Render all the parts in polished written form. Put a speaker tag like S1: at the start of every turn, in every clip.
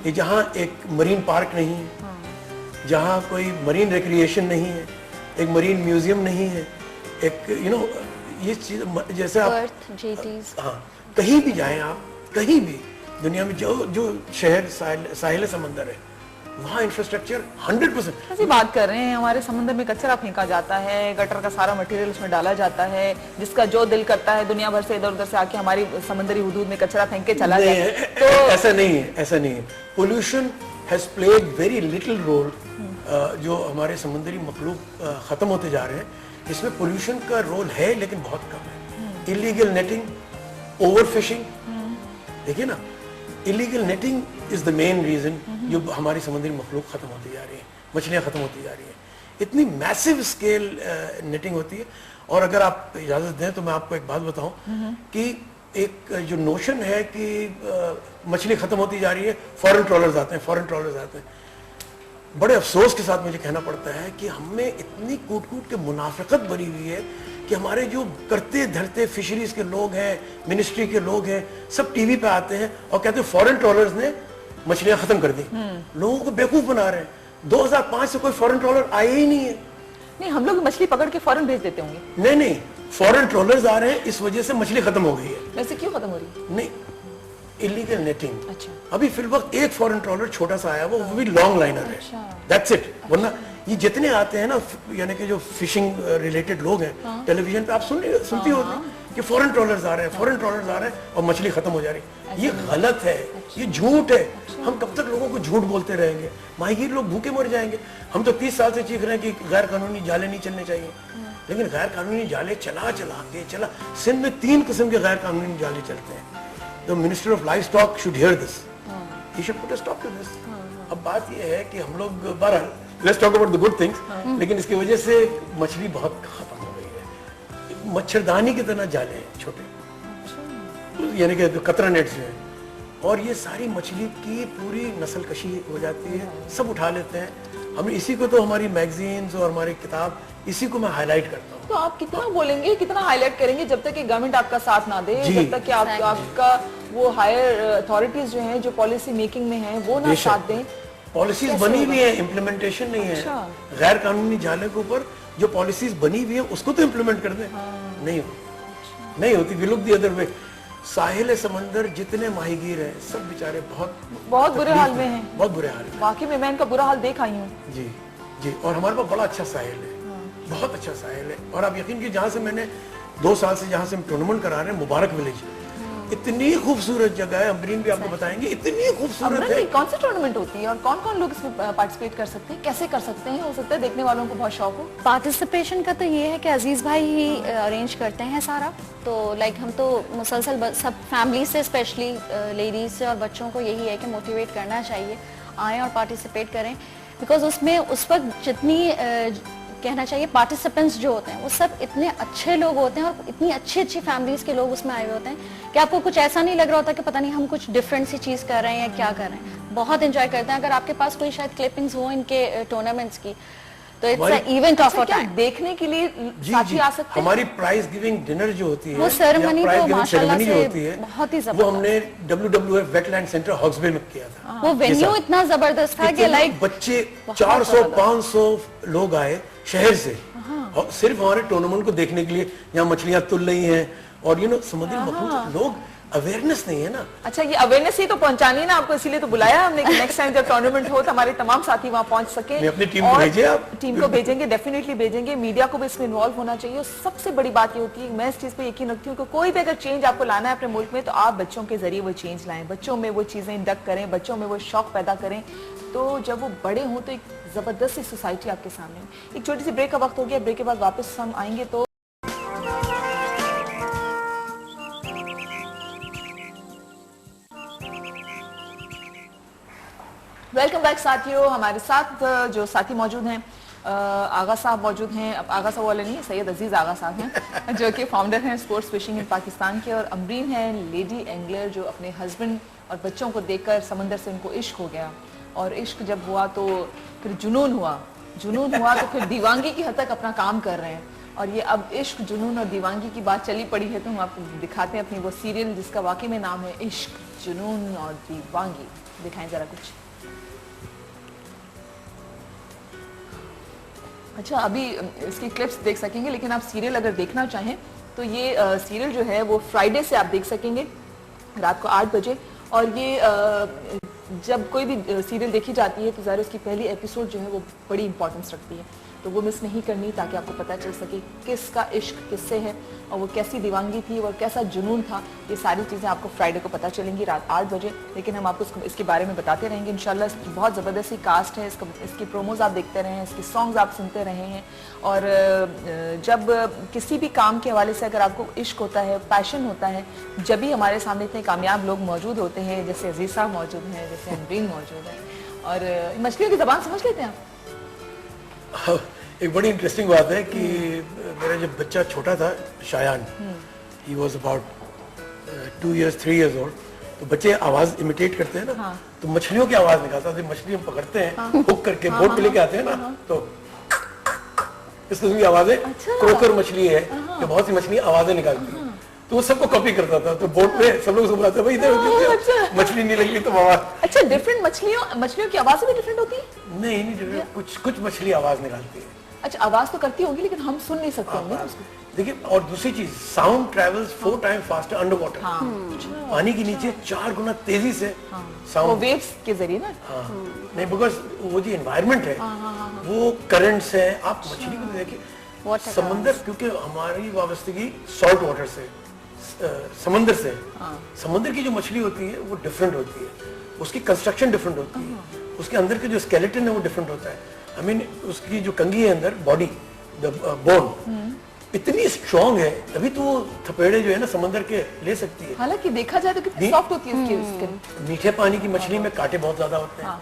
S1: कि जहाँ एक मरीन पार्क नहीं है, जहाँ कोई मरीन रिक्रिएशन नहीं है, एक मरीन म्यूजियम नहीं है, एक ये चीज जैसे आप हाँ कहीं भी जाएं, आप कहीं भी दुनिया में जो शहर साहिल समंदर है वहाँ इंफ्रास्ट्रक्चर 100%।
S2: ऐसी बात कर रहे हैं, हमारे समंदर में कचरा फेंका जाता है, गटर का सारा मटेरियल उसमें डाला जाता है, जिसका जो दिल करता है दुनिया भर से इधर उधर से आके हमारी समंदरी हुदूद में कचरा फेंक के चला जाए।
S1: तो ऐसा नहीं है, ऐसा नहीं है। Pollution has played very little role. जो हमारे समुद्री मखलूक खत्म होते जा रहे हैं, इसमें पोल्यूशन का रोल है लेकिन बहुत कम है। इलीगल नेटिंग, ओवर फिशिंग, देखिए ना, illegal netting is the main reason जो हमारी समुद्री मखलूक खत्म होती जा रही है, मछलियां खत्म होती जा रही हैं। इतनी मैसिव स्केल नेटिंग होती है। और अगर आप इजाजत दें तो मैं आपको एक बात बताऊं कि एक जो नोशन है कि मछली खत्म होती जा रही है, फॉरेन ट्रॉलर्स आते हैं, बड़े अफसोस के साथ मुझे कहना पड़ता है कि हमें इतनी कूट के मुनाफिकत बनी हुई है कि हमारे जो करते धरते फिशरीज के लोग हैं, मिनिस्ट्री के लोग हैं, सब टीवी पे आते हैं और कहते हैं फॉरेन ट्रॉलर्स ने मछलियां खत्म कर दी। लोगों को बेवकूफ बना रहे हैं। 2005 से कोई फॉरेन ट्रॉलर आए ही नहीं है।
S2: नहीं, हम लोग मछली पकड़ के फॉरेन भेज देते होंगे।
S1: नहीं, फॉरेन ट्रॉलर्स आ रहे हैं, इस वजह से मछली खत्म हो गई है।
S2: वैसे क्यों खत्म हो रही है?
S1: नहीं, इलीगल नेटिंग।
S2: अच्छा।
S1: अभी फिल वक्त एक फॉरेन ट्रॉलर छोटा सा आया, वो भी लॉन्ग लाइनर है। अच्छा। That's it. वरना ये जितने आते हैं ना, यानी कि जो फिशिंग रिलेटेड लोग हैं, टेलीविजन पे आप सुनती होगी कि फॉरेन ट्रॉलर्स आ रहे हैं और मछली खत्म हो जा रही है। ये गलत है, ये झूठ है। हम कब तक लोगों को झूठ बोलते रहेंगे? माहीगीर लोग भूखे मर जाएंगे। हम तो 30 साल से चीख रहे हैं कि गैर कानूनी जाले नहीं चलने चाहिए, लेकिन गैर कानूनी जाले चला सिंध में 3 किस्म के गैर कानूनी जाले चलते हैं। The Minister of Livestock should hear this. He should put a stop to this. अब बात ये है कि हम लोग बहरहाल let's talk about the good things, लेकिन इसकी वजह से मछली बहुत खत्म हो गई है। मच्छरदानी की तरह जाले हैं छोटे, यानी कि कतरा नेट्स हैं, और ये सारी मछली की पूरी नस्ल कशी हो जाती है, सब उठा लेते हैं। हम इसी को तो हमारी मैगजीन्स और हमारी किताब, इसी को मैं हाईलाइट करता हूँ।
S2: तो आप कितना बोलेंगे, कितना हाईलाइट करेंगे जब तक कि गवर्नमेंट आपका साथ ना दे, जब तक कि आपका वो हायर अथॉरिटीज जो हैं, जो पॉलिसी मेकिंग में हैं, वो ना साथ दें।
S1: पॉलिसीज बनी हुई है, इम्प्लीमेंटेशन नहीं है। गैर कानूनी जाले के ऊपर जो पॉलिसीज बनी हुई है उसको तो इम्प्लीमेंट कर दें। नहीं होती। We look the other way. साहिल समंदर जितने माहीगीर हैं, सब बेचारे बहुत
S2: बुरे हाल में हैं।
S1: बहुत बुरे हाल में।
S2: वाकई में मैं इनका बुरा हाल देख आई हूँ।
S1: जी। और हमारे पास बड़ा अच्छा साहिल है, बहुत अच्छा साहिल है। और आप यकीन कीजिए, जहाँ से मैंने 2 साल से जहाँ से हम टूर्नामेंट करा रहे हैं, मुबारक विलेज, इतनी खूबसूरत जगह है। अमरीन भी आपको बताएंगे, इतनी खूबसूरत है।
S2: कौन सी टूर्नामेंट होती है और कौन लोग इसमें पार्टिसिपेट कर सकते हैं, कैसे कर सकते हैं? हो सकता है देखने वालों को बहुत शौक हो।
S3: पार्टिसिपेशन का तो ये है कि अजीज भाई ही अरेंज करते हैं सारा। तो हम तो मुसलसल सब फैमिली से, स्पेशली लेडीज से और बच्चों को यही है कि मोटिवेट करना चाहिए, आएँ और पार्टिसिपेट करें। बिकॉज उसमें उस वक्त जितनी कहना चाहिए पार्टिसिपेंट्स जो होते हैं वो सब इतने अच्छे लोग होते हैं और इतनी अच्छी फैमिलीज के लोग उसमें आए हुए होते हैं कि आपको कुछ ऐसा नहीं लग रहा होता कि पता नहीं हम कुछ डिफरेंट सी चीज कर रहे हैं या क्या कर रहे हैं। बहुत एंजॉय करते हैं। अगर आपके पास कोई शायद क्लिपिंग्स हो इनके टूर्नामेंट्स की, तो it's a event of a time.
S2: देखने के लिए साथी आ सकते हैं।
S1: हमारी प्राइज गिविंग डिनर जो होती है,
S3: वो सेरेमनी तो माशाल्लाह से
S1: होती है,
S3: बहुत ही
S1: जबरदस्त। वो हमने WWF वेटलैंड सेंटर हॉक्सबे में किया था।
S3: वो वेन्यू इतना जबरदस्त था कि लाइक
S1: बच्चे 400-500 लोग आए शहर से, और सिर्फ हमारे टूर्नामेंट को देखने के लिए। यहाँ मछलियां तुल रही हैं और समुद्री मखलूक, लोग अवेयरनेस नहीं है ना।
S2: अच्छा, ये अवेयरनेस ही तो पहुंचानी है ना आपको, इसीलिए तो बुलाया हमने कि नेक्स्ट टाइम जब टूर्नामेंट हो तो हमारे तमाम साथी वहां पहुंच सके।
S1: अपनी टीम को भेजिए, आप
S2: टीम को भेजेंगे, डेफिनेटली भेजेंगे। मीडिया को भी इसमें इन्वॉल्व होना चाहिए। सबसे बड़ी बात ये होती है, मैं इस चीज पे यकीन रखती हूँ कि कोई भी अगर चेंज आपको लाना है अपने मुल्क में, तो आप बच्चों के जरिए वो चेंज लाएं, बच्चों में वो चीजें इंडक्ट करें, बच्चों में वो शौक पैदा करें। तो जब वो बड़े हों तो एक जबरदस्त सी सोसाइटी आपके सामने। एक छोटी सी ब्रेक का वक्त हो गया, ब्रेक के बाद वापस हम आएंगे। तो वेलकम बैक साथियों। हमारे साथ जो साथी मौजूद हैं, आगा साहब मौजूद हैं। अब आगा साहब वाले नहीं, सैयद अजीज आगा साहब हैं जो कि फाउंडर हैं स्पोर्ट्स फिशिंग इन पाकिस्तान के, और अमरीन है लेडी एंगलर जो अपने हस्बैंड और बच्चों को देखकर समंदर से उनको इश्क हो गया, और इश्क जब हुआ तो फिर जुनून हुआ तो फिर दीवानगी की हद तक अपना काम कर रहे हैं। और ये अब इश्क, जुनून और दीवानगी की बात चली पड़ी है, तो हम आपको दिखाते हैं अपनी वो सीरियल जिसका वाकई में नाम है इश्क, जुनून और दीवानगी। दिखाएं जरा कुछ। अच्छा, अभी इसकी क्लिप्स देख सकेंगे, लेकिन आप सीरियल अगर देखना चाहें तो ये सीरियल जो है वो फ्राइडे से आप देख सकेंगे रात को 8 बजे। और ये जब कोई भी सीरियल देखी जाती है तो ज़ाहिर उसकी पहली एपिसोड जो है वो बड़ी इंपॉर्टेंस रखती है, तो वो मिस नहीं करनी, ताकि आपको पता चल सके किसका इश्क किससे है और वो कैसी दीवानगी थी और कैसा जुनून था। ये सारी चीज़ें आपको फ्राइडे को पता चलेंगी रात 8 बजे। लेकिन हम आपको इसके बारे में बताते रहेंगे इंशाल्लाह। इसकी बहुत ज़बरदस्त कास्ट है, इसकी प्रोमोज आप देखते रहे हैं, इसके सॉन्ग्स आप सुनते रहे हैं। और जब किसी भी काम के हवाले से अगर आपको इश्क होता है, पैशन होता है, जब भी हमारे सामने इतने कामयाब लोग मौजूद होते हैं, जैसे अजीज साहब मौजूद हैं, जैसे अमरीन मौजूद है। और मछलियों की ज़बान समझ लेते हैं आप?
S1: एक बड़ी इंटरेस्टिंग बात है कि मेरा जब बच्चा छोटा था, Shayan, he was about 2 years 3 years old, तो बच्चे आवाज इमिटेट करते हैं ना, तो मछलियों की आवाज निकालता था। मछली हम पकड़ते हैं, हुक करके बोट पे लेके आते हैं ना, तो इस किस्म की आवाजें, क्रोकर मछली है कि बहुत सी मछली आवाजें निकालती है, तो वो सबको कॉपी करता था। तो बोट पे सब लोग बुलाते भाई इधर मछली नहीं लगी तो आवाज।
S2: अच्छा, डिफरेंट मछलियों की आवाजें भी डिफरेंट होती है?
S1: नहीं, कुछ मछली आवाज निकालती है।
S2: अच्छा, आवाज तो करती होंगी लेकिन हम सुन नहीं सकते होंगे उसको।
S1: देखिए, और दूसरी चीज, sound travels 4 times faster under water. पानी के नीचे 4 गुना तेजी से साउंड,
S2: वेव्स के जरिए ना।
S1: नहीं, बिकॉज वो जो एनवायरनमेंट है वो करंट्स है। आप मछली को देखिए, समंदर, क्योंकि हमारी वाबस्तगी सॉल्ट वाटर से, समंदर से, समंदर की जो मछली होती है वो डिफरेंट होती है, उसकी कंस्ट्रक्शन डिफरेंट होती है, उसके अंदर के जो स्केलेटन है वो डिफरेंट होता है। आई मीन उसकी जो कंघी है अंदर, बॉडी, द बोन इतनी स्ट्रॉन्ग है, तभी तो वो थपेड़े जो है ना समंदर के ले सकती है।
S2: हालांकि देखा जाए तो कितनी सॉफ्ट होती है उसकी स्किन।
S1: मीठे पानी की मछली में कांटे बहुत ज्यादा होते हैं,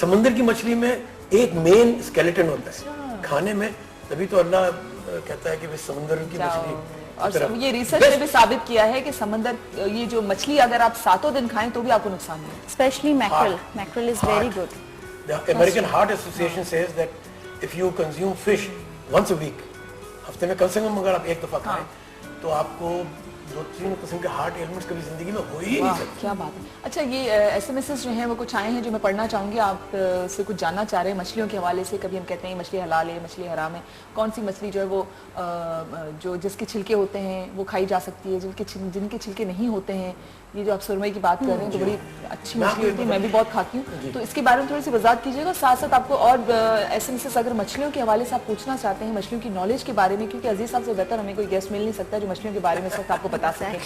S1: समंदर की मछली में एक मेन स्केलेटन होता है खाने में, तभी तो अल्लाह कहता है कि भाई समंदर की मछली।
S2: और ये रिसर्च ने भी साबित किया है कि समंदर, ये जो मछली अगर आप 7 दिन खाएं तो भी आपको नुकसान नहीं है।
S3: Specially mackerel is very good.
S1: The American Heart Association says that if you consume fish once a week, हफ्ते में कम से कम अगर आप एक दफा खाएं तो आपको 2-3 किस्म के हार्ट एलिमेंट्स कभी जिंदगी में हो ही नहीं सकते।
S2: क्या बात है। अच्छा, ये एसएमएस जो हैं वो कुछ आए हैं जो मैं पढ़ना चाहूंगी। आप से कुछ जानना चाह रहे हैं मछलियों के हवाले से। कभी हम कहते हैं मछली हलाल है, मछली हराम है, कौन सी मछली जो है वो जो जिसके छिलके होते हैं वो खाई जा सकती है, जिनके छिलके नहीं होते हैं। ये जो आप सुरमई की बात कर रहे हैं तो बड़ी अच्छी मछली होती है, मैं भी बहुत खाती हूँ, तो इसके बारे में थोड़ी सी वजाहत कीजिएगा। साथ साथ आपको और एसएमएस अगर मछलियों के हवाले से आप पूछना चाहते हैं, मछलियों की नॉलेज के बारे में, क्योंकि अजीज साहब से बेहतर हमें कोई गेस्ट मिल नहीं सकता जो मछलियों के बारे में सिर्फ आपको बता सके।